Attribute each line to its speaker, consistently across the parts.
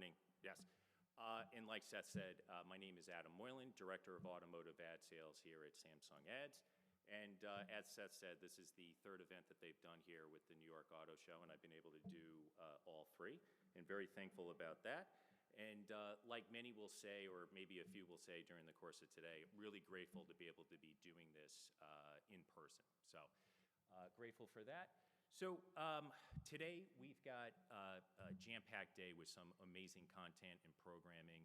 Speaker 1: morning. Yes. And like Seth said, my name is Adam Moylan, Director of Automotive Ad Sales here at Samsung Ads. And as Seth said, this is the third event that they've done here with the New York Auto Show, and I've been able to do all three, and very thankful about that. And like many will say, or maybe a few will say during the course of today, really grateful to be able to be doing this in person. So grateful for that. So today we've got a jam-packed day with some amazing content and programming,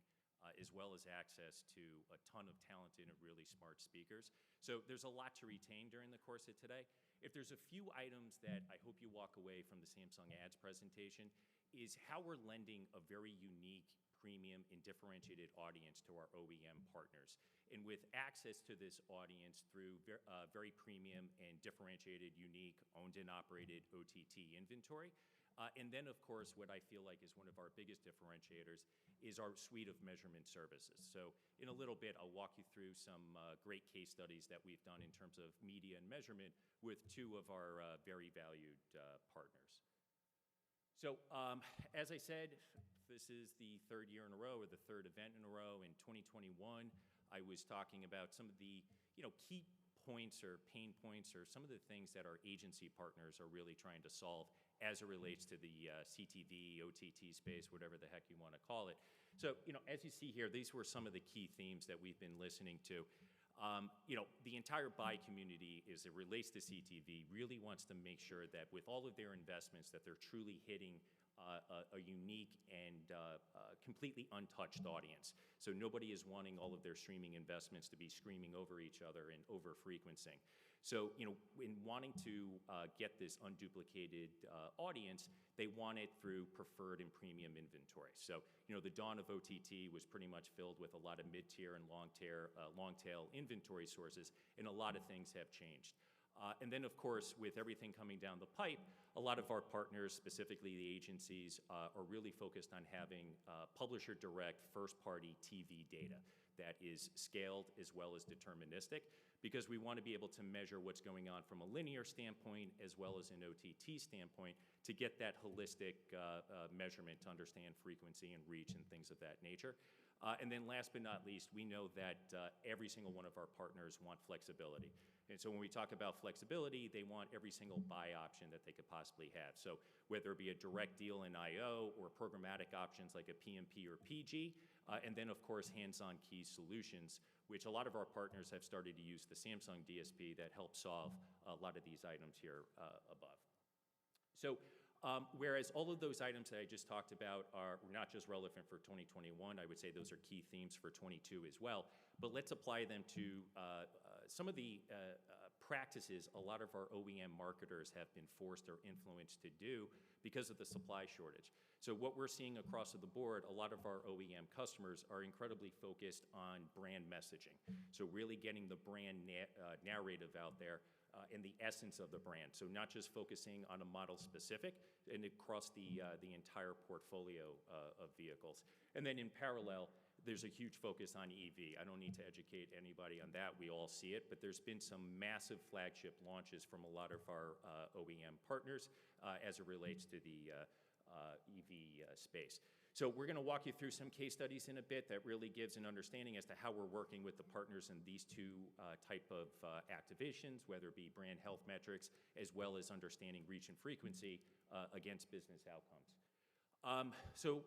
Speaker 1: as well as access to a ton of talented and really smart speakers. So there's a lot to retain during the course of today. If there's a few items that I hope you walk away from the Samsung Ads presentation, is how we're lending a very unique, premium, and differentiated audience to our OEM partners. And with access to this audience through very premium and differentiated, unique, owned and operated OTT inventory. And then, of course, what I feel like is one of our biggest differentiators is our suite of measurement services. So in a little bit, I'll walk you through some great case studies that we've done in terms of media and measurement with two of our very valued partners. So as I said, this is the third year in a row, or the third event in a row. In 2021, I was talking about some of the key points or pain points or some of the things that our agency partners are really trying to solve as it relates to the CTV, OTT space, whatever the heck you want to call it. So as you see here, these were some of the key themes that we've been listening to. The entire buy community, as it relates to CTV, really wants to make sure that with all of their investments that they're truly hitting a unique and completely untouched audience. So nobody is wanting all of their streaming investments to be screaming over each other and over frequencing. So in wanting to get this unduplicated audience, they want it through preferred and premium inventory. So the dawn of OTT was pretty much filled with a lot of mid-tier and long-tail inventory sources, and a lot of things have changed. And then, of course, with everything coming down the pipe, a lot of our partners, specifically the agencies, are really focused on having publisher-direct, first-party TV data that is scaled as well as deterministic, because we want to be able to measure what's going on from a linear standpoint as well as an OTT standpoint to get that holistic measurement to understand frequency and reach and things of that nature. And then last but not least, we know that every single one of our partners want flexibility. And so when we talk about flexibility, they want every single buy option that they could possibly have. So whether it be a direct deal in IO or programmatic options like a PMP or PG, and then of course hands-on key solutions, which a lot of our partners have started to use the Samsung DSP that helps solve a lot of these items here above. So whereas all of those items that I just talked about are not just relevant for 2021, I would say those are key themes for 22 as well, but let's apply them to some of the practices a lot of our OEM marketers have been forced or influenced to do because of the supply shortage. So what we're seeing across the board, a lot of our OEM customers are incredibly focused on brand messaging. So really getting the brand narrative out there and the essence of the brand. So not just focusing on a model specific and across the entire portfolio of vehicles. And then in parallel, there's a huge focus on EV. I don't need to educate anybody on that. We all see it, but there's been some massive flagship launches from a lot of our OEM partners as it relates to the EV space. So we're going to walk you through some case studies in a bit that really gives an understanding as to how we're working with the partners in these two type of activations, whether it be brand health metrics, as well as understanding reach and frequency against business outcomes. So,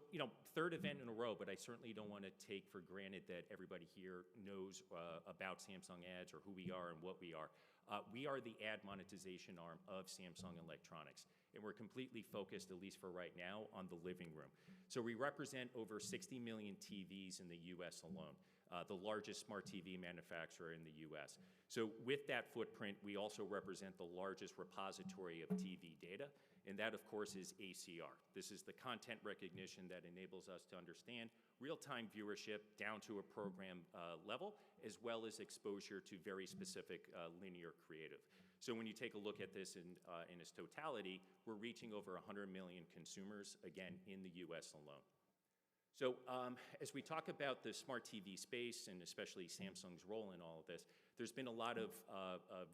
Speaker 1: third event in a row, but I certainly don't want to take for granted that everybody here knows about Samsung Ads or who we are and what we are. We are the ad monetization arm of Samsung Electronics, and we're completely focused, at least for right now, on the living room. So we represent over 60 million TVs in the US alone, the largest smart TV manufacturer in the US. So with that footprint, we also represent the largest repository of TV data, and that, of course, is ACR. This is the content recognition that enables us to understand real-time viewership down to a program level, as well as exposure to very specific linear creative. So when you take a look at this in its totality, we're reaching over 100 million consumers, again, in the US alone. So as we talk about the smart TV space, and especially Samsung's role in all of this, there's been a lot of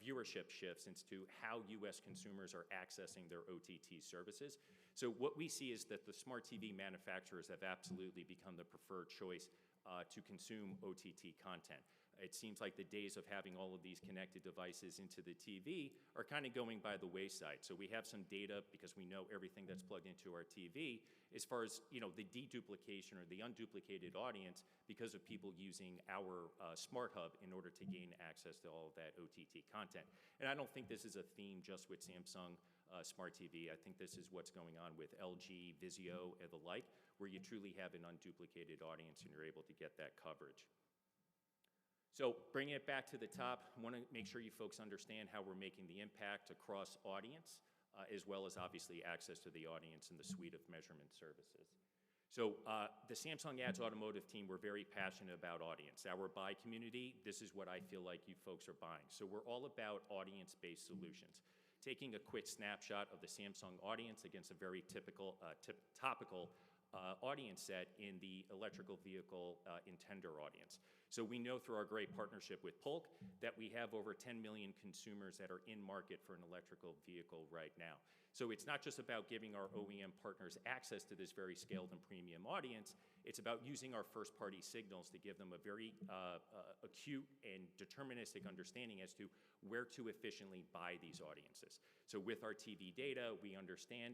Speaker 1: viewership shifts into how US consumers are accessing their OTT services. So what we see is that the smart TV manufacturers have absolutely become the preferred choice to consume OTT content. It seems like the days of having all of these connected devices into the TV are kind of going by the wayside. So we have some data, because we know everything that's plugged into our TV, as far as the deduplication or the unduplicated audience because of people using our Smart Hub in order to gain access to all of that OTT content. And I don't think this is a theme just with Samsung Smart TV. I think this is what's going on with LG, Vizio, and the like, where you truly have an unduplicated audience and you're able to get that coverage. So bringing it back to the top, I want to make sure you folks understand how we're making the impact across audience, as well as obviously access to the audience and the suite of measurement services. So the Samsung Ads Automotive team, we're very passionate about audience. Our buy community, this is what I feel like you folks are buying. So we're all about audience-based solutions. Taking a quick snapshot of the Samsung audience against a very topical audience set in the electrical vehicle intender audience. So we know through our great partnership with Polk that we have over 10 million consumers that are in market for an electrical vehicle right now. So it's not just about giving our OEM partners access to this very scaled and premium audience, it's about using our first-party signals to give them a very acute and deterministic understanding as to where to efficiently buy these audiences. So with our TV data, we understand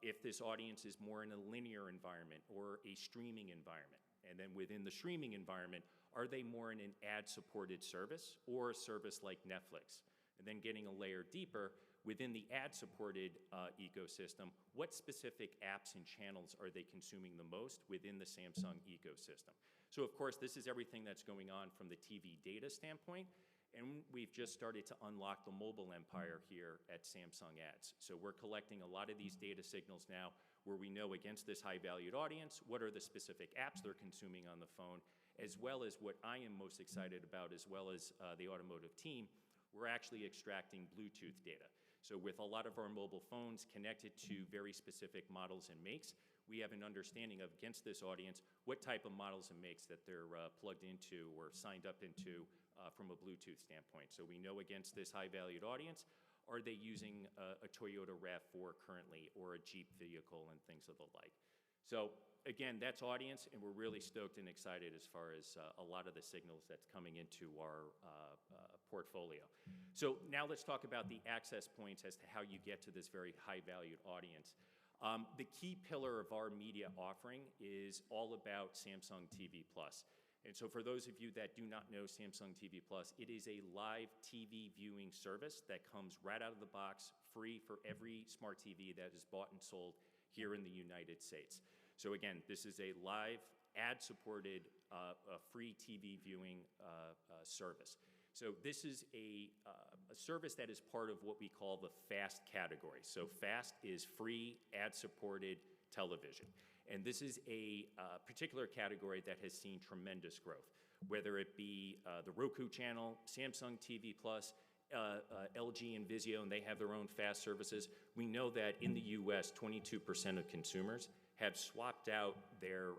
Speaker 1: if this audience is more in a linear environment or a streaming environment. And then within the streaming environment, are they more in an ad-supported service or a service like Netflix? And then getting a layer deeper, within the ad-supported ecosystem, what specific apps and channels are they consuming the most within the Samsung ecosystem? So of course, this is everything that's going on from the TV data standpoint. And we've just started to unlock the mobile empire here at Samsung Ads. So we're collecting a lot of these data signals now where we know against this high-valued audience, what are the specific apps they're consuming on the phone, as well as what I am most excited about, as well as the automotive team, we're actually extracting Bluetooth data. So with a lot of our mobile phones connected to very specific models and makes, we have an understanding of, against this audience, what type of models and makes that they're plugged into or signed up into from a Bluetooth standpoint. So we know against this high-valued audience, are they using a Toyota RAV4 currently or a Jeep vehicle and things of the like. So again, that's audience, and we're really stoked and excited as far as a lot of the signals that's coming into our portfolio. So now let's talk about the access points as to how you get to this very high-valued audience. The key pillar of our media offering is all about Samsung TV Plus. And so for those of you that do not know Samsung TV Plus, it is a live TV viewing service that comes right out of the box, free for every smart TV that is bought and sold here in the United States. So again, this is a live, ad-supported, free TV viewing service. So this is a service that is part of what we call the FAST category. So FAST is free, ad-supported television. And this is a particular category that has seen tremendous growth, whether it be the Roku channel, Samsung TV Plus, LG and Vizio, and they have their own FAST services. We know that in the US, 22% of consumers have swapped out their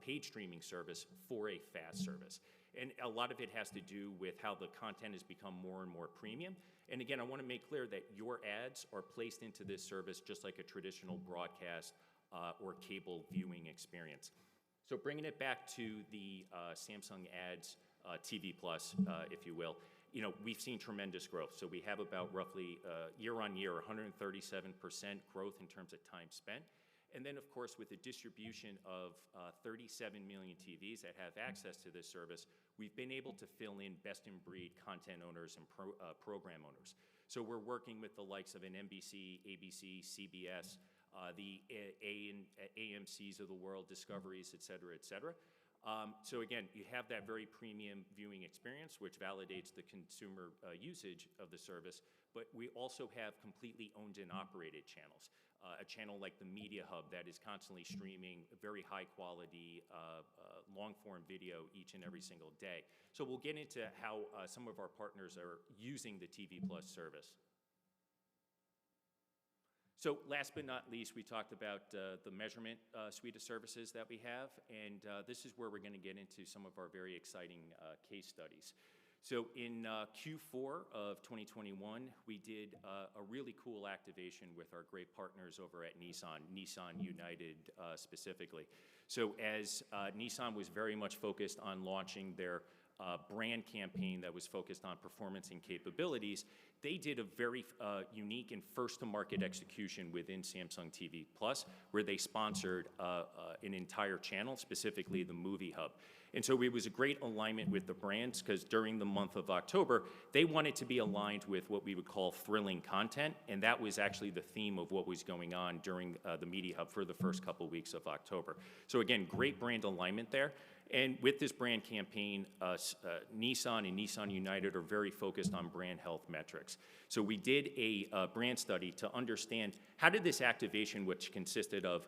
Speaker 1: paid streaming service for a FAST service. And a lot of it has to do with how the content has become more and more premium. And again, I want to make clear that your ads are placed into this service just like a traditional broadcast or cable viewing experience. So bringing it back to the Samsung Ads TV Plus, if you will, we've seen tremendous growth. So we have about roughly year on year, 137% growth in terms of time spent. And then, of course, with the distribution of 37 million TVs that have access to this service, we've been able to fill in best-in-breed content owners and program owners. So we're working with the likes of an NBC, ABC, CBS, the AMCs of the world, Discoveries, et cetera, et cetera. So again, you have that very premium viewing experience, which validates the consumer usage of the service, but we also have completely owned and operated channels. A channel like the Media Hub that is constantly streaming very high quality, long-form video each and every single day. So we'll get into how some of our partners are using the TV Plus service. So last but not least, we talked about the measurement suite of services that we have, and this is where we're going to get into some of our very exciting case studies. So in Q4 of 2021, we did a really cool activation with our great partners over at Nissan United specifically. So as Nissan was very much focused on launching their brand campaign that was focused on performance and capabilities, they did a very unique and first-to-market execution within Samsung TV Plus, where they sponsored an entire channel, specifically the Movie Hub. And so it was a great alignment with the brands, because during the month of October, they wanted to be aligned with what we would call thrilling content, and that was actually the theme of what was going on during the Media Hub for the first couple weeks of October. So again, great brand alignment there. And with this brand campaign, Nissan and Nissan United are very focused on brand health metrics. So we did a brand study to understand how did this activation, which consisted of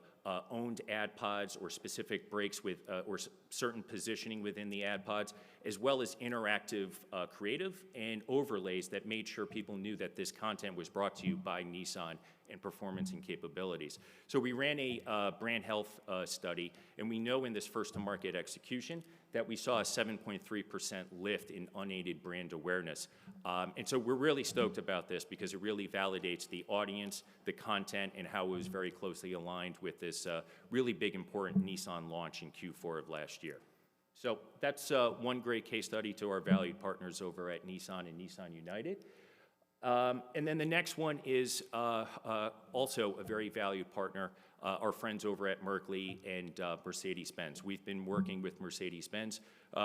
Speaker 1: owned ad pods or specific breaks with or certain positioning within the ad pods, as well as interactive creative and overlays that made sure people knew that this content was brought to you by Nissan and performance and capabilities. So we ran a brand health study, and we know in this first-to-market execution that we saw a 7.3% lift in unaided brand awareness. And so we're really stoked about this because it really validates the audience, the content, and how it was very closely aligned with this really big, important Nissan launch in Q4 of last year. So that's one great case study to our valued partners over at Nissan and Nissan United. And then the next one is also a very valued partner, our friends over at Merkley and Mercedes-Benz. We've been working with Mercedes-Benz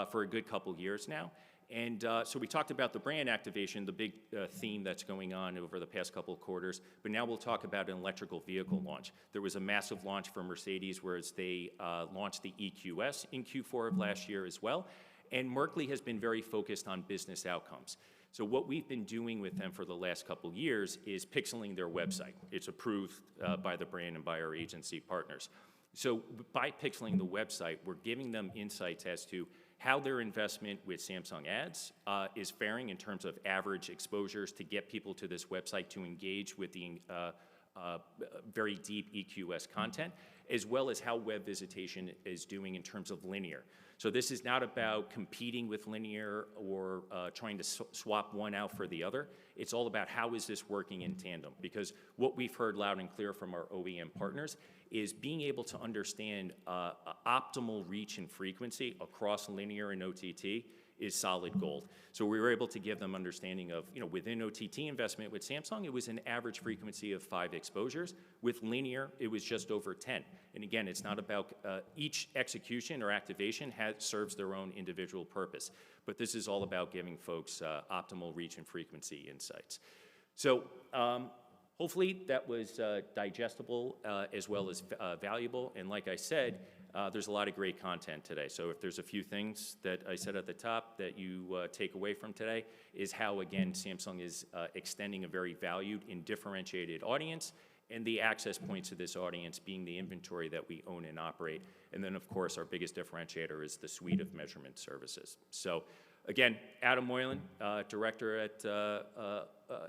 Speaker 1: for a good couple years now. And so we talked about the brand activation, the big theme that's going on over the past couple of quarters, but now we'll talk about an electrical vehicle launch. There was a massive launch for Mercedes, whereas they launched the EQS in Q4 of last year as well. And Merkley has been very focused on business outcomes. So what we've been doing with them for the last couple of years is pixeling their website. It's approved by the brand and by our agency partners. So by pixeling the website, we're giving them insights as to how their investment with Samsung Ads is faring in terms of average exposures to get people to this website to engage with the very deep EQS content, as well as how web visitation is doing in terms of linear. So this is not about competing with linear or trying to swap one out for the other. It's all about how is this working in tandem, because what we've heard loud and clear from our OEM partners is being able to understand optimal reach and frequency across linear and OTT is solid gold. So we were able to give them understanding of, within OTT investment with Samsung, it was an average frequency of 5 exposures. With linear, it was just over 10. And again, it's not about each execution or activation serves their own individual purpose. But this is all about giving folks optimal reach and frequency insights. So hopefully that was digestible as well as valuable. And like I said, there's a lot of great content today. So if there's a few things that I said at the top that you take away from today is how, again, Samsung is extending a very valued and differentiated audience, and the access points to this audience being the inventory that we own and operate. And then, of course, our biggest differentiator is the suite of measurement services. So again, Adam Moylan, director at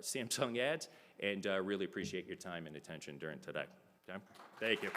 Speaker 1: Samsung Ads, and really appreciate your time and attention during today. Okay? Thank you.